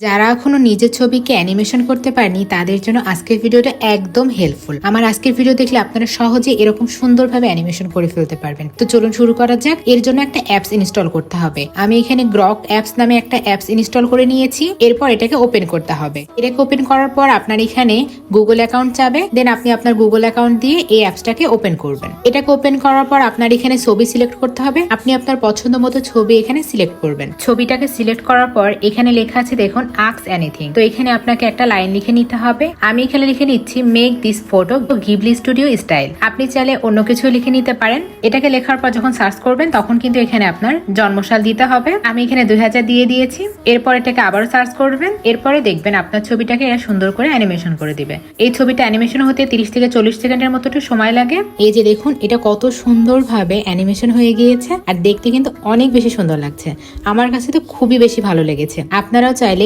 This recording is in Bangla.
যারা এখনো নিজের ছবিকে অ্যানিমেশন করতে পারেনি তাদের জন্য আজকের ভিডিওটা একদম হেল্পফুল। আমার আজকের ভিডিও দেখলে আপনারা সহজে এরকম সুন্দরভাবে অ্যানিমেশন করে ফেলতে পারবেন। তো চলুন শুরু করা যাক। এর জন্য একটা অ্যাপস ইনস্টল করতে হবে। আমি এখানে গ্রক অ্যাপস নামে একটা অ্যাপস ইনস্টল করে নিয়েছি। এরপর এটাকে ওপেন করতে হবে। এটাকে ওপেন করার পর আপনার এখানে গুগল অ্যাকাউন্ট চাবে, দেন আপনি আপনার গুগল অ্যাকাউন্ট দিয়ে এই অ্যাপসটাকে ওপেন করবেন। এটাকে ওপেন করার পর আপনার এখানে ছবি সিলেক্ট করতে হবে। আপনি আপনার পছন্দ মতো ছবি এখানে সিলেক্ট করবেন। ছবিটাকে সিলেক্ট করার পর এখানে লেখা আছে দেখুন আস্ক এনিথিং। তো এখানে আপনাকে একটা লাইন লিখে নিতে হবে। আমি এখানে লিখে নিচ্ছি make this photo Ghibli studio style. আপনি চাইলে অন্য কিছু লিখে নিতে পারেন। এটাকে লেখার পর যখন সার্চ করবেন তখন কিন্তু এখানে আপনার জন্মসাল দিতে হবে। আমি এখানে 2000 দিয়ে দিয়েছি। এরপর এটাকে আবারও সার্চ করবেন। এরপরে দেখবেন আপনার ছবিটাকে এরা সুন্দর করে অ্যানিমেশন করে দিবে। এই ছবিটা অ্যানিমেশন হতে 30 থেকে 40 সেকেন্ডের মতো একটু সময় লাগে। এই যে দেখুন এটা কত সুন্দরভাবে অ্যানিমেশন হয়ে গিয়েছে আর দেখতে কিন্তু অনেক বেশি সুন্দর লাগছে। আমার কাছে তো খুবই বেশি ভালো লেগেছে। আপনারাও চাইলে